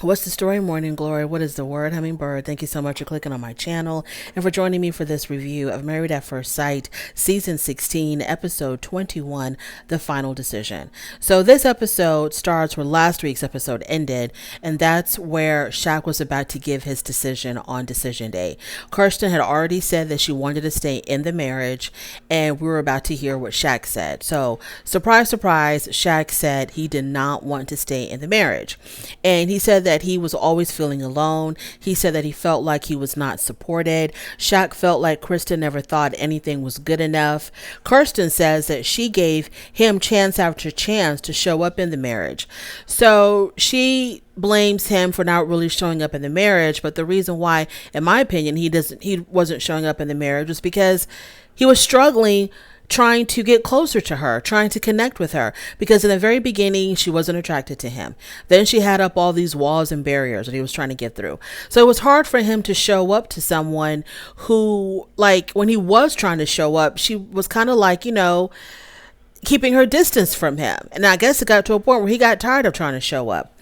What's the story, Morning Glory? What is the word, Hummingbird? Thank you so much for clicking on my channel and for joining me for this review of Married at First Sight, Season 16, Episode 21, The Final Decision. So this episode starts where last week's episode ended, and that's where Shaq was about to give his decision on decision day. Kirsten had already said that she wanted to stay in the marriage, and we were about to hear what Shaq said. So, surprise, surprise, Shaq said he did not want to stay in the marriage. And he said that he was always feeling alone. He said that he felt like he was not supported. Shaq felt like Kristen never thought anything was good enough. Kirsten says that she gave him chance after chance to show up in the marriage. So she blames him for not really showing up in the marriage. But the reason why, in my opinion, he wasn't showing up in the marriage was because he was struggling trying to get closer to her, trying to connect with her, because in the very beginning, she wasn't attracted to him. Then she had up all these walls and barriers that he was trying to get through. So it was hard for him to show up to someone who, like, when he was trying to show up, she was kind of like, keeping her distance from him. And I guess it got to a point where he got tired of trying to show up.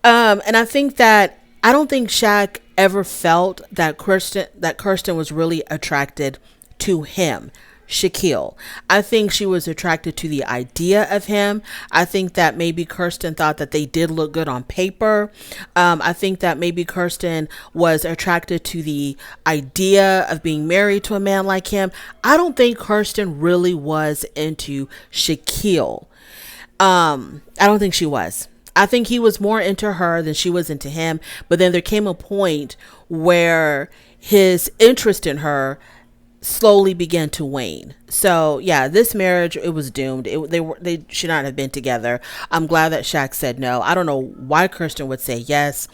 And I don't think Shaq ever felt that Kirsten was really attracted to him, Shaquille. I think she was attracted to the idea of him. I think that maybe Kirsten thought that they did look good on paper. I think that maybe Kirsten was attracted to the idea of being married to a man like him. I don't think Kirsten really was into Shaquille. I don't think she was. I think he was more into her than she was into him. But then there came a point where his interest in her slowly began to wane. So yeah, this marriage, it was doomed. They should not have been together. I'm glad that Shaq said no. I don't know why Kirsten would say yes.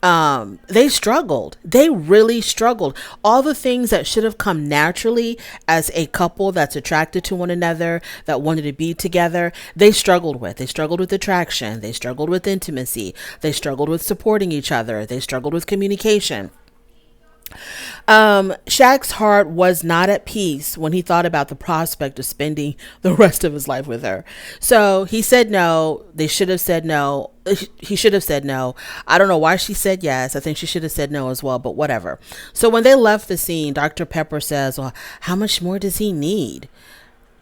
They struggled. They really struggled. All the things that should have come naturally as a couple that's attracted to one another, that wanted to be together, they struggled with. They struggled with attraction. They struggled with intimacy. They struggled with supporting each other. They struggled with communication. Shaq's heart was not at peace when he thought about the prospect of spending the rest of his life with her. So he said no. They should have said no. He should have said no. I don't know why she said yes. I think she should have said no as well, but whatever. So when they left the scene, Dr. Pepper says, well, how much more does he need?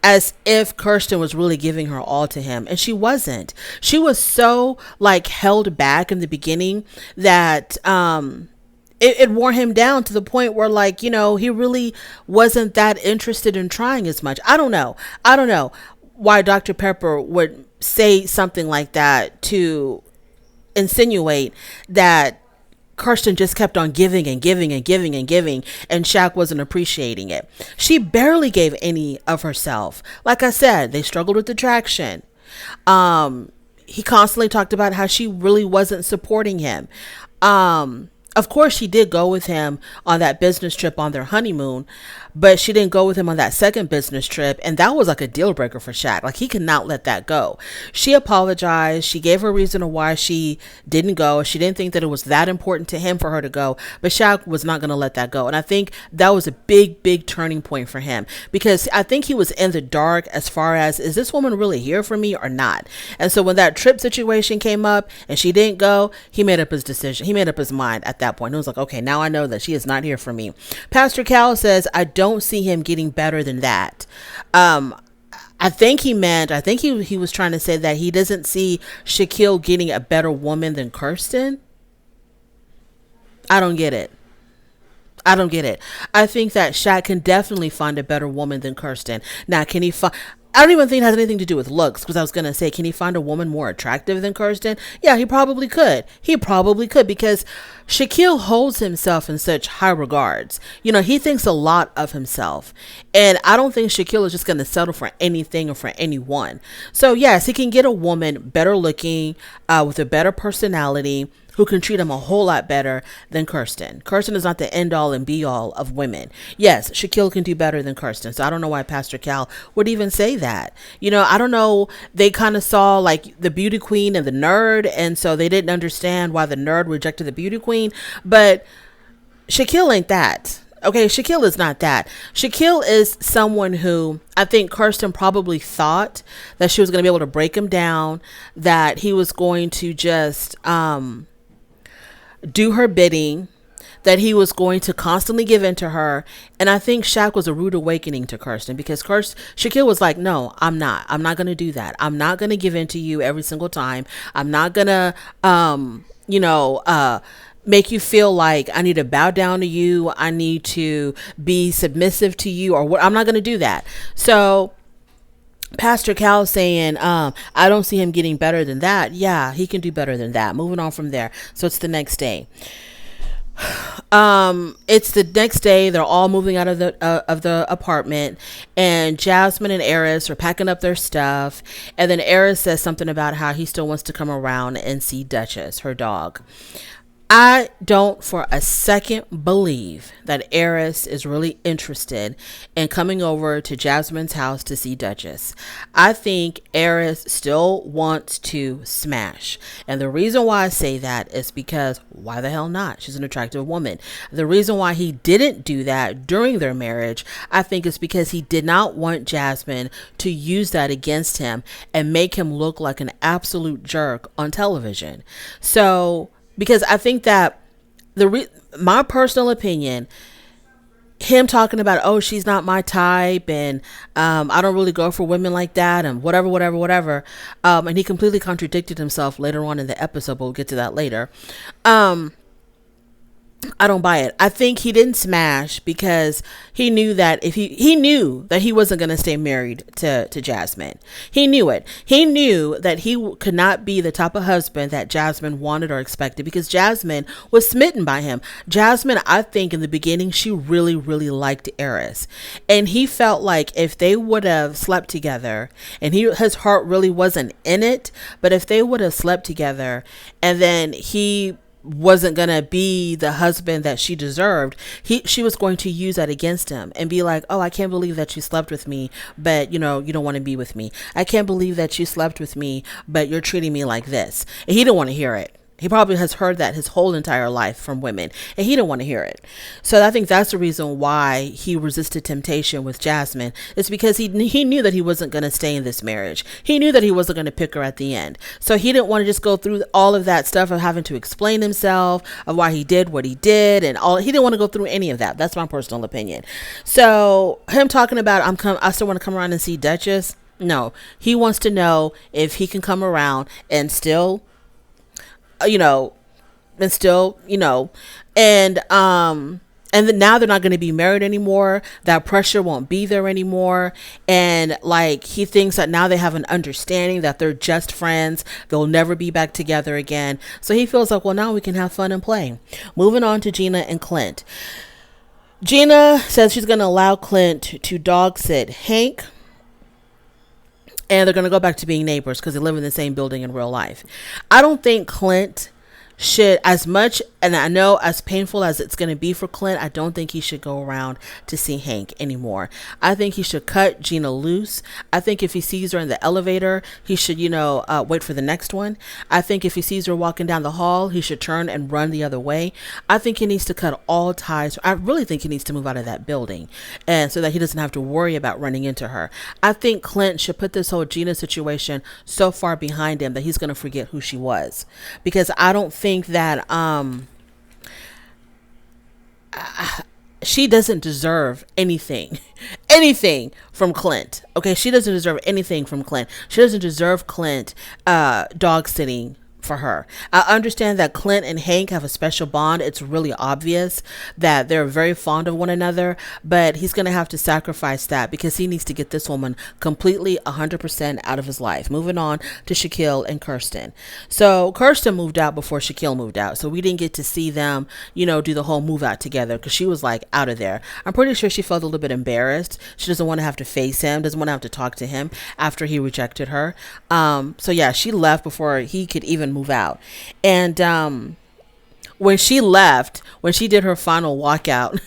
As if Kirsten was really giving her all to him. And she wasn't. She was so held back in the beginning that, it wore him down to the point where he really wasn't that interested in trying as much. I don't know why Dr. Pepper would say something like that to insinuate that Kirsten just kept on giving and giving and giving and giving, and Shaq wasn't appreciating it. She barely gave any of herself. Like I said, they struggled with attraction. He constantly talked about how she really wasn't supporting him. Of course, she did go with him on that business trip on their honeymoon, but she didn't go with him on that second business trip. And that was like a deal breaker for Shaq. He could not let that go. She apologized. She gave her reason of why she didn't go. She didn't think that it was that important to him for her to go, but Shaq was not going to let that go. And I think that was a big, big turning point for him, because I think he was in the dark as far as, is this woman really here for me or not? And so when that trip situation came up and she didn't go, he made up his decision. He made up his mind at that point. It was like, okay, now I know that she is not here for me. Pastor Cal says, I don't see him getting better than that. I think he was trying to say that he doesn't see Shaquille getting a better woman than Kirsten. I don't get it. I think that Shaq can definitely find a better woman than Kirsten. Now, can he find... I don't even think it has anything to do with looks, because I was going to say, can he find a woman more attractive than Kirsten? Yeah, he probably could. Because Shaquille holds himself in such high regards. He thinks a lot of himself. And I don't think Shaquille is just going to settle for anything or for anyone. So yes, he can get a woman better looking, with a better personality, who can treat him a whole lot better than Kirsten. Kirsten is not the end all and be all of women. Yes, Shaquille can do better than Kirsten. So I don't know why Pastor Cal would even say that. I don't know. They kind of saw the beauty queen and the nerd, and so they didn't understand why the nerd rejected the beauty queen. But Shaquille ain't that. Okay, Shaquille is not that. Shaquille is someone who I think Kirsten probably thought that she was going to be able to break him down, that he was going to just do her bidding, that he was going to constantly give in to her. And I think Shaq was a rude awakening to Kirsten, because Shaquille was like, no, I'm not going to do that. I'm not going to give in to you every single time. I'm not going to, make you feel like I need to bow down to you. I need to be submissive to you, or what. I'm not going to do that. So Pastor Cal saying, I don't see him getting better than that. Yeah, he can do better than that. Moving on from there. So it's the next day. It's the next day. They're all moving out of the apartment, and Jasmine and Eris are packing up their stuff. And then Eris says something about how he still wants to come around and see Duchess, her dog. I don't for a second believe that Eris is really interested in coming over to Jasmine's house to see Duchess. I think Eris still wants to smash. And the reason why I say that is because why the hell not? She's an attractive woman. The reason why he didn't do that during their marriage, I think, is because he did not want Jasmine to use that against him and make him look like an absolute jerk on television. So, because I think that my personal opinion, him talking about, oh, she's not my type, and I don't really go for women like that, and whatever, and he completely contradicted himself later on in the episode, but we'll get to that later. I don't buy it. I think he didn't smash because he knew that if he knew that he wasn't going to stay married to Jasmine. He knew it. He knew that he could not be the type of husband that Jasmine wanted or expected, because Jasmine was smitten by him. Jasmine, I think in the beginning, she really, really liked Eris, and he felt like if they would have slept together, and his heart really wasn't in it, but if they would have slept together, and then he wasn't gonna be the husband that she deserved, she was going to use that against him and be like, oh, I can't believe that you slept with me, but you don't want to be with me. I can't believe that you slept with me, but you're treating me like this. And he didn't want to hear it. He probably has heard that his whole entire life from women, and he didn't want to hear it. So I think that's the reason why he resisted temptation with Jasmine. It's because he knew that he wasn't going to stay in this marriage. He knew that he wasn't going to pick her at the end. So he didn't want to just go through all of that stuff of having to explain himself, of why he did what he did, and all. He didn't want to go through any of that. That's my personal opinion. So him talking about, I still want to come around and see Duchess. No, he wants to know if he can come around and still, and then now they're not going to be married anymore. That pressure won't be there anymore. And like, he thinks that now they have an understanding that they're just friends. They'll never be back together again. So he feels like, well, now we can have fun and play. Moving on to Gina and Clint. Gina says she's going to allow Clint to dog sit Hank, and they're going to go back to being neighbors because they live in the same building in real life. I don't think Clint should, as much, and I know as painful as it's going to be for Clint, I don't think he should go around to see Hank anymore. I think he should cut Gina loose. I think if he sees her in the elevator, he should, wait for the next one. I think if he sees her walking down the hall, he should turn and run the other way. I think he needs to cut all ties. I really think he needs to move out of that building, and so that he doesn't have to worry about running into her. I think Clint should put this whole Gina situation so far behind him that he's going to forget who she was, because I don't think that she doesn't deserve anything from Clint. Okay, she doesn't deserve anything from Clint. She doesn't deserve Clint dog sitting for her. I understand that Clint and Hank have a special bond. It's really obvious that they're very fond of one another, but he's going to have to sacrifice that because he needs to get this woman completely 100% out of his life. Moving on to Shaquille and Kirsten. So Kirsten moved out before Shaquille moved out, so we didn't get to see them, do the whole move out together because she was like out of there. I'm pretty sure she felt a little bit embarrassed. She doesn't want to have to face him, doesn't want to have to talk to him after he rejected her. So yeah, she left before he could even move out. And when she left, when she did her final walkout,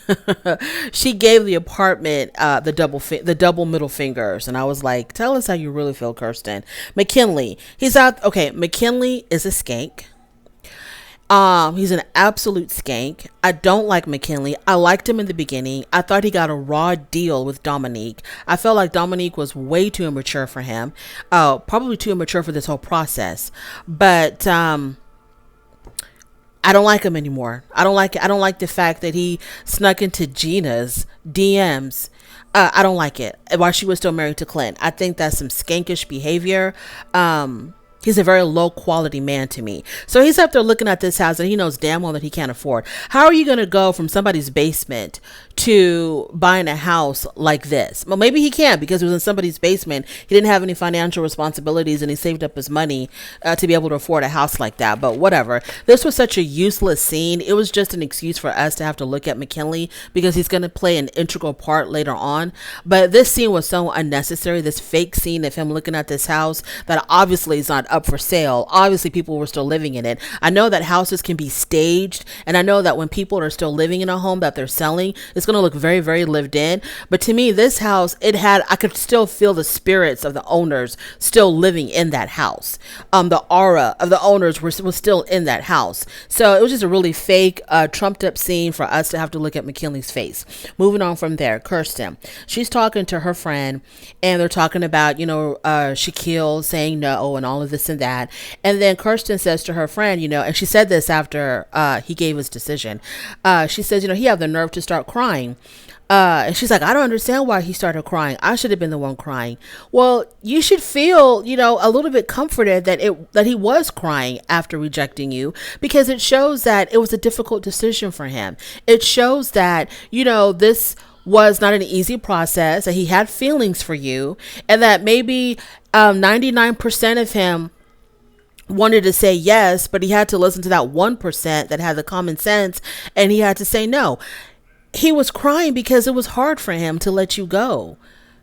she gave the apartment the double middle fingers, and I was like, tell us how you really feel, Kirsten. McKinley, he's out. Okay, McKinley is a skank. He's an absolute skank. I don't like McKinley. I liked him in the beginning. I thought he got a raw deal with Dominique. I felt like Dominique was way too immature for him. Probably too immature for this whole process. But I I don't like him anymore. I don't like it. I don't like the fact that he snuck into Gina's DMs. I don't like it while she was still married to Clint. I think that's some skankish behavior. He's a very low quality man to me. So he's up there looking at this house and he knows damn well that he can't afford. How are you going to go from somebody's basement to buying a house like this? Well, maybe he can because it was in somebody's basement. He didn't have any financial responsibilities and he saved up his money to be able to afford a house like that. But whatever. This was such a useless scene. It was just an excuse for us to have to look at McKinley because he's going to play an integral part later on. But this scene was so unnecessary. This fake scene of him looking at this house that obviously is not up for sale. Obviously people were still living in it. I know that houses can be staged, and I know that when people are still living in a home that they're selling, it's going to look very, very lived in. But to me, this house, I could still feel the spirits of the owners still living in that house. The aura of the owners was still in that house. So it was just a really fake, trumped up scene for us to have to look at McKinley's face. Moving on from there, Kirsten, she's talking to her friend and they're talking about, Shaquille saying no and all of this and that. And then Kirsten says to her friend, and she said this after he gave his decision. She says, he had the nerve to start crying. And she's like, I don't understand why he started crying. I should have been the one crying. Well, you should feel, a little bit comforted that he was crying after rejecting you, because it shows that it was a difficult decision for him. It shows that, this was not an easy process, that he had feelings for you, and that maybe 99% of him wanted to say yes, but he had to listen to that 1% that had the common sense, and he had to say no. He was crying because it was hard for him to let you go,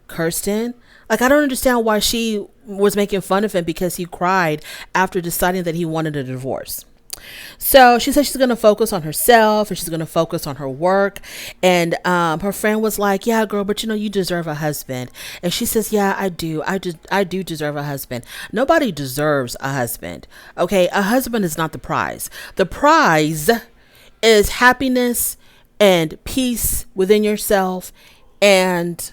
Kirsten. Like, I don't understand why she was making fun of him because he cried after deciding that he wanted a divorce. So she said she's going to focus on herself and she's going to focus on her work. And her friend was like, yeah, girl, but you deserve a husband. And she says, yeah, I do. I do deserve a husband. Nobody deserves a husband. Okay. A husband is not the prize. The prize is happiness and peace within yourself and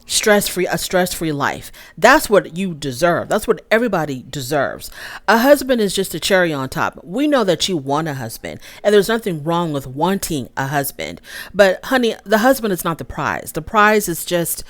a stress-free life. That's what you deserve. That's what everybody deserves. A husband is just a cherry on top. We know that you want a husband, and there's nothing wrong with wanting a husband. But honey, the husband is not the prize. The prize is just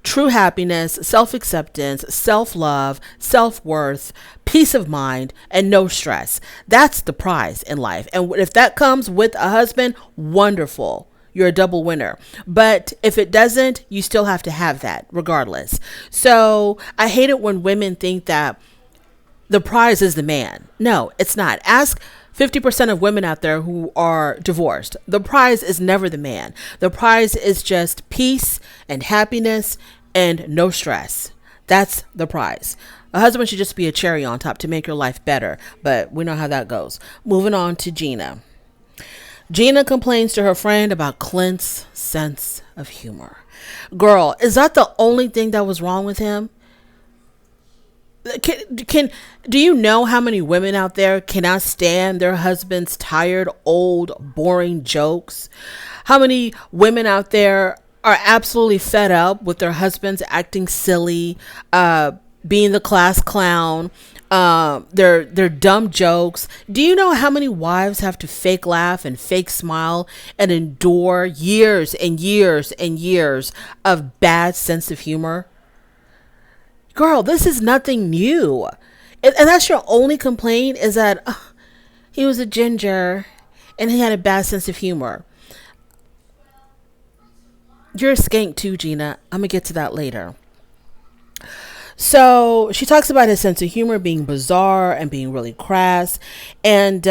true happiness, self-acceptance, self-love, self-worth, peace of mind, and no stress. That's the prize in life. And if that comes with a husband, wonderful. You're a double winner. But if it doesn't, you still have to have that regardless. So I hate it when women think that the prize is the man. No, it's not. Ask 50% of women out there who are divorced. The prize is never the man. The prize is just peace and happiness and no stress. That's the prize. A husband should just be a cherry on top to make your life better. But we know how that goes. Moving on to Gina. Gina complains to her friend about Clint's sense of humor. Girl, is that the only thing that was wrong with him? Do you know how many women out there cannot stand their husband's tired, old, boring jokes? How many women out there are absolutely fed up with their husbands acting silly, being the class clown, their dumb jokes? Do you know how many wives have to fake laugh and fake smile and endure years and years and years of bad sense of humor? Girl, this is nothing new. And that's your only complaint, is that he was a ginger and he had a bad sense of humor. You're a skank too, Gina. I'm going to get to that later. So she talks about his sense of humor being bizarre and being really crass. And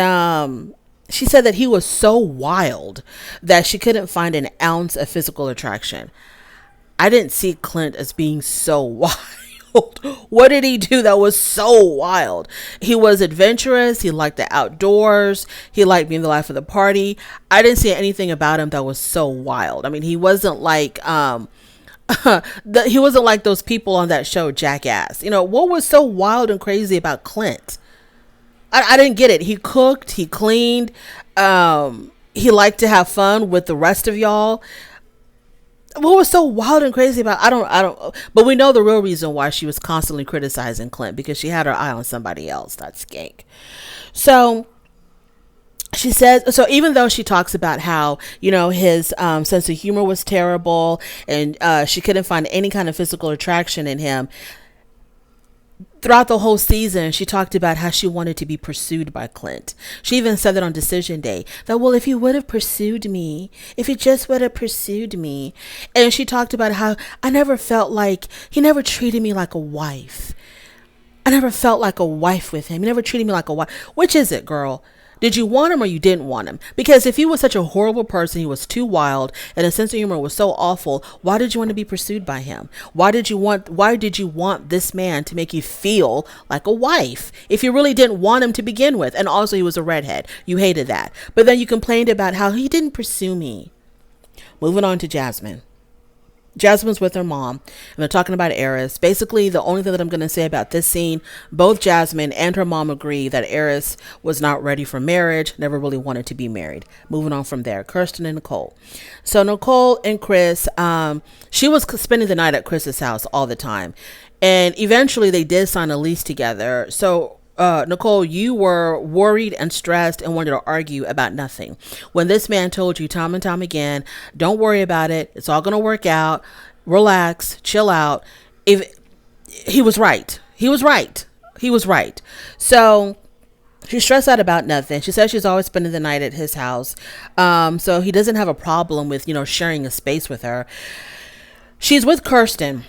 she said that he was so wild that she couldn't find an ounce of physical attraction. I didn't see Clint as being so wild. What did he do that was so wild? He was adventurous. He liked the outdoors. He liked being the life of the party. I didn't see anything about him that was so wild. I mean, he wasn't like he wasn't like those people on that show Jackass. What was so wild and crazy about Clint? I didn't get it. He cooked, he cleaned, he liked to have fun with the rest of y'all. What was so wild and crazy about? I don't, but we know the real reason why she was constantly criticizing Clint, because she had her eye on somebody else. That's skank. So She says, so even though she talks about how, his sense of humor was terrible, and she couldn't find any kind of physical attraction in him, throughout the whole season, she talked about how she wanted to be pursued by Clint. She even said that on decision day, that, well, if he would have pursued me, if he just would have pursued me. And she talked about how I never felt like, he never treated me like a wife. I never felt like a wife with him. He never treated me like a wife. Which is it, girl? Did you want him or you didn't want him? Because if he was such a horrible person, he was too wild, and his sense of humor was so awful, why did you want to be pursued by him? Why did you want this man to make you feel like a wife if you really didn't want him to begin with? And also, he was a redhead. You hated that. But then you complained about how he didn't pursue me. Moving on to Jasmine. Jasmine's with her mom, and they're talking about Eris. Basically, the only thing that I'm going to say about this scene, both Jasmine and her mom agree that Eris was not ready for marriage, never really wanted to be married. Moving on from there, Kirsten and Nicole. So Nicole and Chris, she was spending the night at Chris's house all the time, and eventually they did sign a lease together. So Nicole, you were worried and stressed and wanted to argue about nothing. When this man told you time and time again, don't worry about it, it's all going to work out, relax, chill out. If he was right. So she's stressed out about nothing. She says she's always spending the night at his house. So he doesn't have a problem with, sharing a space with her. She's with Kirsten,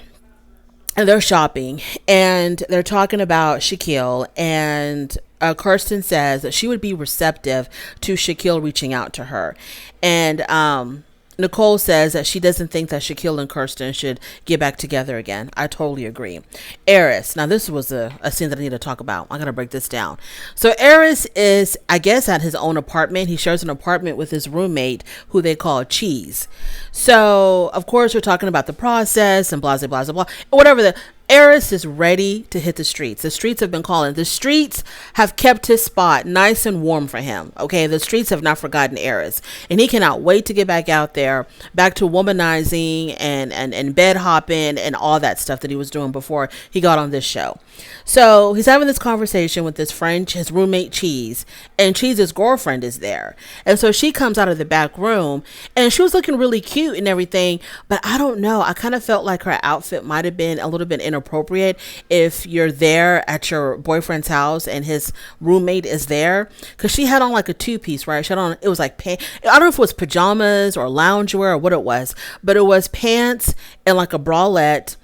and they're shopping, and they're talking about Shaquille, and Kirsten says that she would be receptive to Shaquille reaching out to her. And Nicole says that she doesn't think that Shaquille and Kirsten should get back together again. I totally agree. Eris. Now, this was a scene that I need to talk about. I'm going to break this down. So Eris is, I guess, at his own apartment. He shares an apartment with his roommate, who they call Cheese. So, of course, we're talking about the process and blah, blah, blah, blah. Whatever Eris is ready to hit the streets. The streets have been calling. The streets have kept his spot nice and warm for him. Okay, the streets have not forgotten Eris, and he cannot wait to get back out there, back to womanizing and bed hopping and all that stuff that he was doing before he got on this show. So he's having this conversation with his roommate Cheese, and Cheese's girlfriend is there. And so she comes out of the back room, and she was looking really cute and everything, but I don't know. I kind of felt like her outfit might have been a little bit inappropriate if you're there at your boyfriend's house and his roommate is there, because she had on like a two-piece, right? She had on, it was like I don't know if it was pajamas or loungewear or what it was, but it was pants and like a bralette.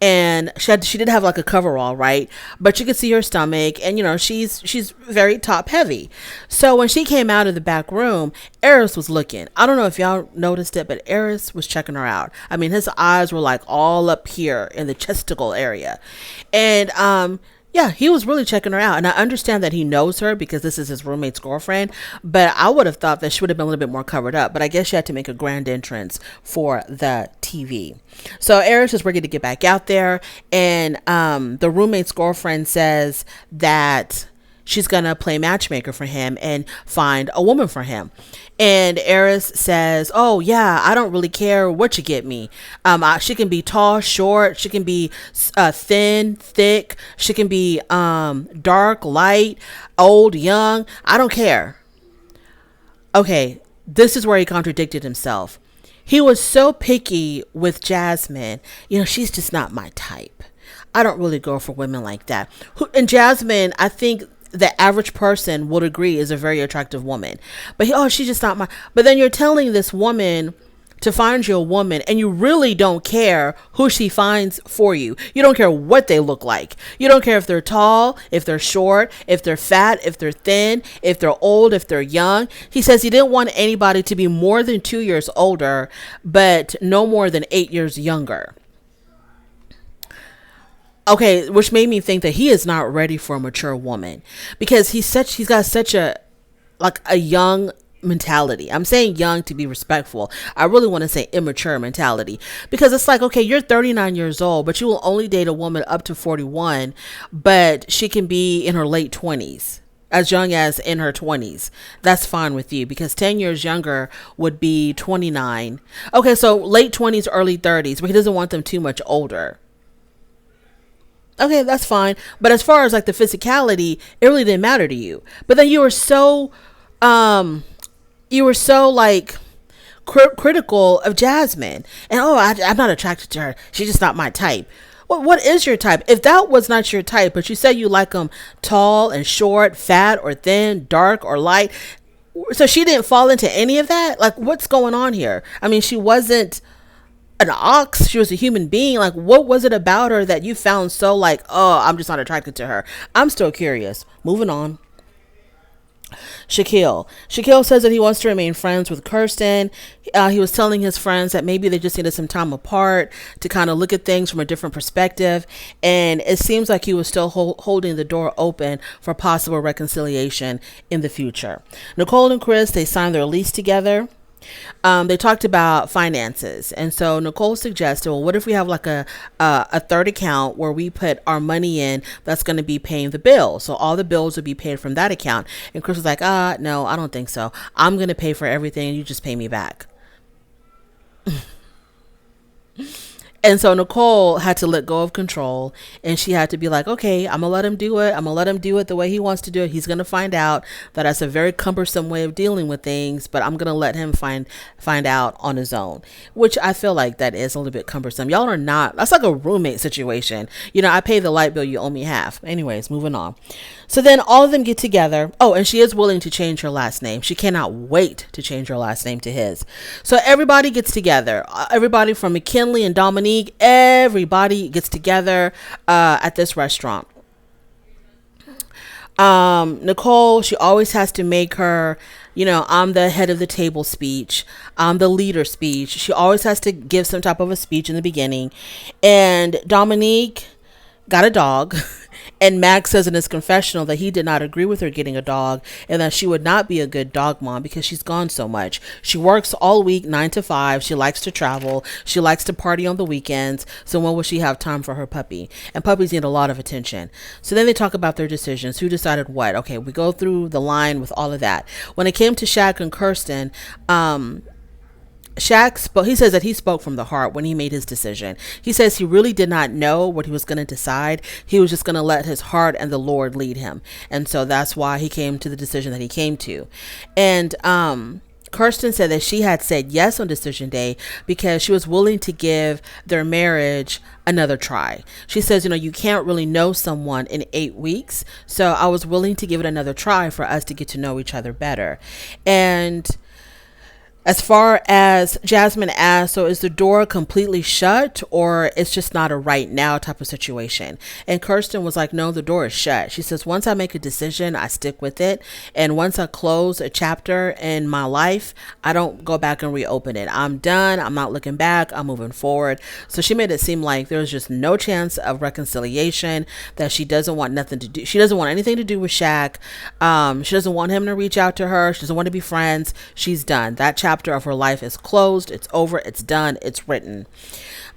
And she did have like a coverall, right? But you could see her stomach, and she's very top heavy. So when she came out of the back room, Eris was looking. I don't know if y'all noticed it, but Eris was checking her out. I mean, his eyes were like all up here in the chesticle area, and yeah, he was really checking her out. And I understand that he knows her because this is his roommate's girlfriend, but I would have thought that she would have been a little bit more covered up. But I guess she had to make a grand entrance for the TV. So Eris is ready to get back out there, and the roommate's girlfriend says that she's gonna play matchmaker for him and find a woman for him. And Eris says, oh yeah, I don't really care what you get me. She can be tall, short, she can be thin, thick, she can be dark, light, old, young, I don't care. Okay, this is where he contradicted himself. He was so picky with Jasmine. She's just not my type. I don't really go for women like that. And Jasmine, I think the average person would agree, is a very attractive woman. But she's just not my. But then you're telling this woman to find you a woman, and you really don't care who she finds for you. You don't care what they look like. You don't care if they're tall, if they're short, if they're fat, if they're thin, if they're old, if they're young. He says he didn't want anybody to be more than 2 years older, but no more than 8 years younger. Okay, which made me think that he is not ready for a mature woman, because he's got such a young mentality. I'm saying young to be respectful. I really want to say immature mentality, because it's like, okay, you're 39 years old, but you will only date a woman up to 41, but she can be in her late 20s, as young as in her 20s. That's fine with you, because 10 years younger would be 29. Okay, so late 20s, early 30s, but he doesn't want them too much older. Okay, that's fine. But as far as like the physicality, it really didn't matter to you. But then you were so You were so like critical of Jasmine, and I'm not attracted to her. She's just not my type. What is your type? If that was not your type, but you said you like them tall and short, fat or thin, dark or light, so she didn't fall into any of that. Like, what's going on here? I mean, she wasn't an ox, she was a human being. Like, what was it about her that you found so like, oh, I'm just not attracted to her? I'm still curious. Moving on. Shaquille says that he wants to remain friends with Kirsten. He was telling his friends that maybe they just needed some time apart to kind of look at things from a different perspective. And it seems like he was still holding the door open for possible reconciliation in the future. Nicole and Chris, they signed their lease together. They talked about finances, and so Nicole suggested, well, what if we have like a third account where we put our money in that's going to be paying the bill, so all the bills would be paid from that account. And Chris was like, no, I don't think so. I'm going to pay for everything and you just pay me back. And so Nicole had to let go of control, and she had to be like, okay, I'm going to let him do it. I'm going to let him do it the way he wants to do it. He's going to find out that that's a very cumbersome way of dealing with things, but I'm going to let him find out on his own, which I feel like that is a little bit cumbersome. Y'all are not, that's like a roommate situation. I pay the light bill, you owe me half. Anyways, moving on. So then all of them get together. Oh, and she is willing to change her last name. She cannot wait to change her last name to his. So everybody gets together. Everybody from McKinley and Dominique, everybody gets together at this restaurant. Nicole, she always has to make her, I'm the head of the table speech. I'm the leader speech. She always has to give some type of a speech in the beginning. And Dominique got a dog. And Max says in his confessional that he did not agree with her getting a dog, and that she would not be a good dog mom because she's gone so much. She works all week, 9 to 5. She likes to travel. She likes to party on the weekends. So when will she have time for her puppy? And puppies need a lot of attention. So then they talk about their decisions. Who decided what? Okay, we go through the line with all of that. When it came to Shaq and Kirsten, he says that he spoke from the heart when he made his decision. He says he really did not know what he was going to decide. He was just going to let his heart and the Lord lead him. And so that's why he came to the decision that he came to. And Kirsten said that she had said yes on decision day because she was willing to give their marriage another try. She says, you can't really know someone in 8 weeks. So I was willing to give it another try for us to get to know each other better. And as far as Jasmine asked, so is the door completely shut or it's just not a right now type of situation? And Kirsten was like, no, the door is shut. She says, once I make a decision, I stick with it. And once I close a chapter in my life, I don't go back and reopen it. I'm done. I'm not looking back. I'm moving forward. So she made it seem like there was just no chance of reconciliation, that she doesn't want nothing to do. She doesn't want anything to do with Shaq. She doesn't want him to reach out to her. She doesn't want to be friends. She's done. That chapter of her life is closed. It's over. It's done. It's written.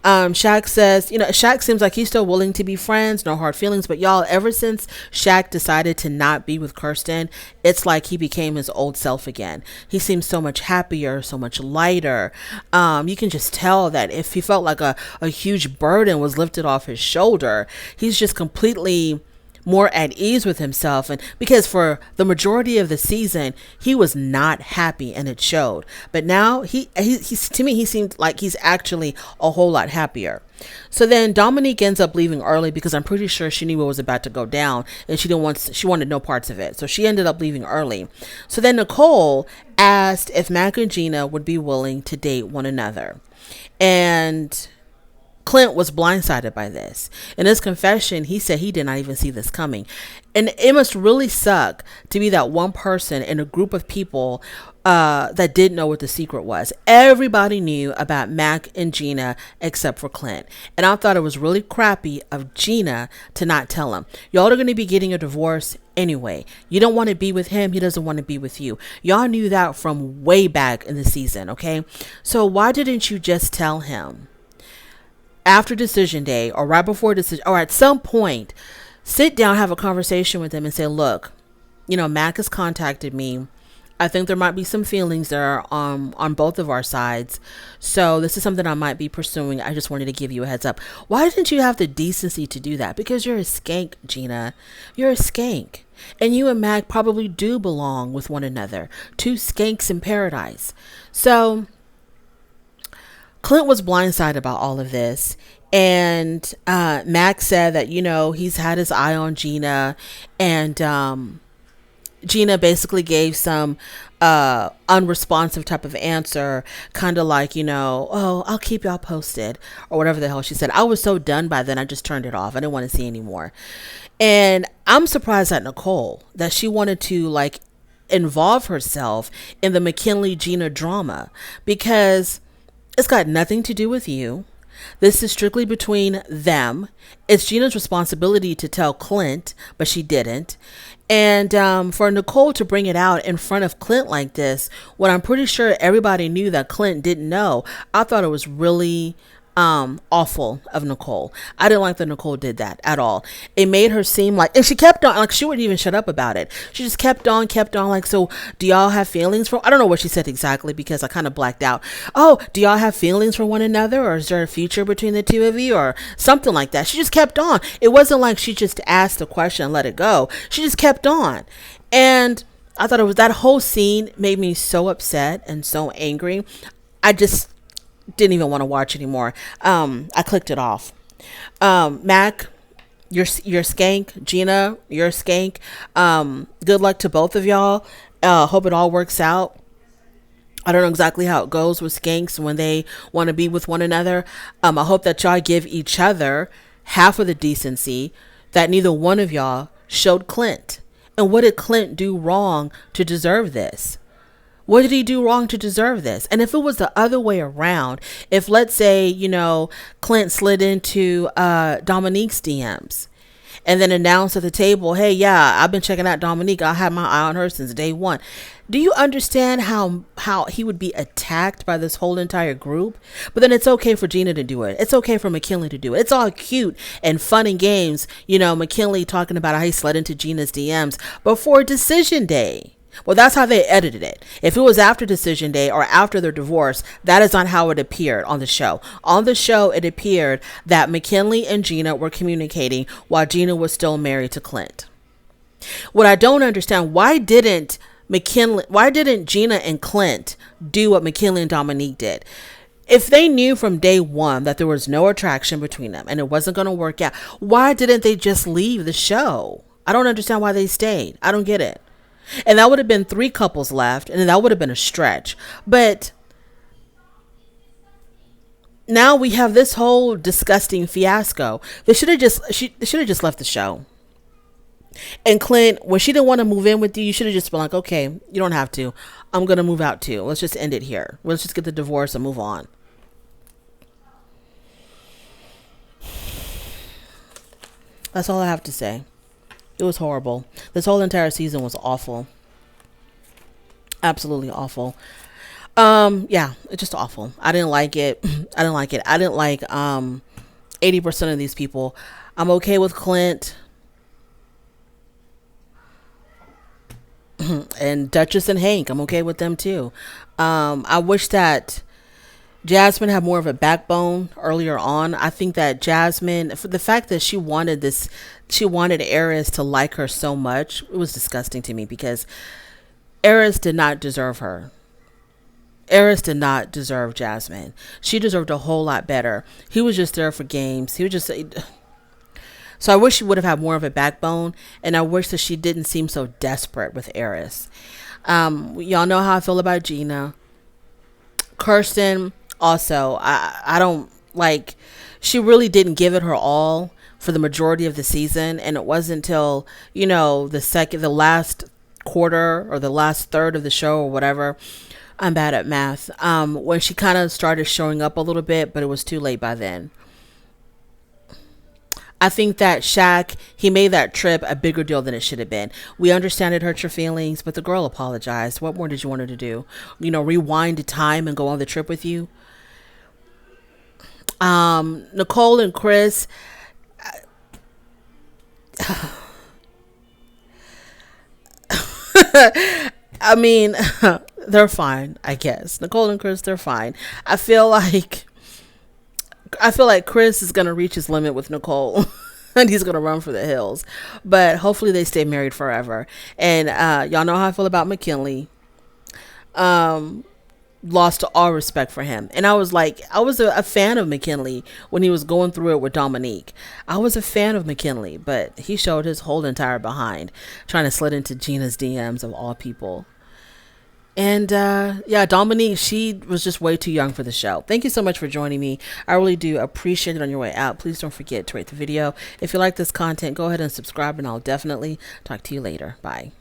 Shaq says, Shaq seems like he's still willing to be friends, no hard feelings, but y'all, ever since Shaq decided to not be with Kirsten, it's like he became his old self again. He seems so much happier, so much lighter. You can just tell that if he felt like a huge burden was lifted off his shoulder, he's just completely more at ease with himself. And because for the majority of the season, he was not happy and it showed. But now he's to me, he seemed like he's actually a whole lot happier. So then Dominique ends up leaving early because I'm pretty sure she knew what was about to go down and she wanted no parts of it. So she ended up leaving early. So then Nicole asked if Mac and Gina would be willing to date one another. And Clint was blindsided by this. In his confession, he said he did not even see this coming. And it must really suck to be that one person in a group of people that didn't know what the secret was. Everybody knew about Mac and Gina except for Clint. And I thought it was really crappy of Gina to not tell him. Y'all are going to be getting a divorce anyway. You don't want to be with him. He doesn't want to be with you. Y'all knew that from way back in the season, okay? So why didn't you just tell him? After decision day or right before decision, or at some point, sit down, have a conversation with him and say, look, Mac has contacted me. I think there might be some feelings there on both of our sides. So this is something I might be pursuing. I just wanted to give you a heads up. Why didn't you have the decency to do that? Because you're a skank, Gina. You're a skank. And you and Mac probably do belong with one another. Two skanks in paradise. So Clint was blindsided about all of this. And Mac said that, he's had his eye on Gina. And Gina basically gave some unresponsive type of answer, kind of like, oh, I'll keep y'all posted, or whatever the hell she said. I was so done by then, I just turned it off. I didn't want to see anymore. And I'm surprised at Nicole that she wanted to like involve herself in the McKinley Gina drama, because it's got nothing to do with you. This is strictly between them. It's Gina's responsibility to tell Clint, but she didn't. And for Nicole to bring it out in front of Clint like this, when I'm pretty sure everybody knew that Clint didn't know, I thought it was really awful of Nicole. I didn't like that Nicole did that at all. It made her seem like, and she kept on, like, she wouldn't even shut up about it. She just kept on, like, so do y'all have feelings for, I don't know what she said exactly because I kind of blacked out. Oh, do y'all have feelings for one another, or is there a future between the two of you, or something like that? She just kept on. It wasn't like she just asked the question and let it go. She just kept on. And I thought it was, that whole scene made me so upset and so angry. I just didn't even want to watch anymore. I clicked it off. Mac, you're skank. Gina, you're skank. Good luck to both of y'all. Hope it all works out. I don't know exactly how it goes with skanks when they want to be with one another. I hope that y'all give each other half of the decency that neither one of y'all showed Clint. And what did Clint do wrong to deserve this? What did he do wrong to deserve this? And if it was the other way around, if, let's say, Clint slid into Dominique's DMs and then announced at the table, hey, yeah, I've been checking out Dominique. I had my eye on her since day one. Do you understand how he would be attacked by this whole entire group? But then it's okay for Gina to do it. It's okay for McKinley to do it. It's all cute and fun and games. McKinley talking about how he slid into Gina's DMs before decision day. Well, that's how they edited it. If it was after decision day or after their divorce, that is not how it appeared on the show. On the show, it appeared that McKinley and Gina were communicating while Gina was still married to Clint. What I don't understand, why didn't Gina and Clint do what McKinley and Dominique did? If they knew from day one that there was no attraction between them and it wasn't going to work out, why didn't they just leave the show? I don't understand why they stayed. I don't get it. And that would have been 3 couples left, and that would have been a stretch. But now we have this whole disgusting fiasco. They should have just left the show. And Clint, when she didn't want to move in with you, you should have just been like, okay, you don't have to. I'm going to move out too. Let's just end it here. Let's just get the divorce and move on. That's all I have to say. It was horrible. This whole entire season was awful. Absolutely awful. Yeah, it's just awful. I didn't like it. I didn't like 80% of these people. I'm okay with Clint and Duchess and Hank. I'm okay with them too. I wish that Jasmine had more of a backbone earlier on. I think that Jasmine, for the fact that she wanted Aris to like her so much, it was disgusting to me because Aris did not deserve her. Aris did not deserve Jasmine. She deserved a whole lot better. He was just there for games. So I wish she would have had more of a backbone, and I wish that she didn't seem so desperate with Aris. Y'all know how I feel about Gina. Kirsten, also, I don't like, she really didn't give it her all for the majority of the season, and it wasn't until the last quarter or the last third of the show or whatever, I'm bad at math, when she kind of started showing up a little bit, but it was too late by then. I think that Shaq, he made that trip a bigger deal than it should have been. We understand it hurt your feelings, but the girl apologized. What more did you want her to do? Rewind the time and go on the trip with you? Nicole and Chris, I mean, they're fine, I guess. Nicole and Chris, they're fine. I feel like Chris is gonna reach his limit with Nicole. And he's gonna run for the hills. But hopefully they stay married forever. And y'all know how I feel about McKinley. Lost all respect for him. And I was a fan of McKinley when he was going through it with Dominique. I was a fan of McKinley, but he showed his whole entire behind trying to slid into Gina's DMs of all people. And yeah, Dominique, she was just way too young for the show. Thank you so much for joining me. I really do appreciate it. On your way out, please don't forget to rate the video. If you like this content, go ahead and subscribe, and I'll definitely talk to you later. Bye.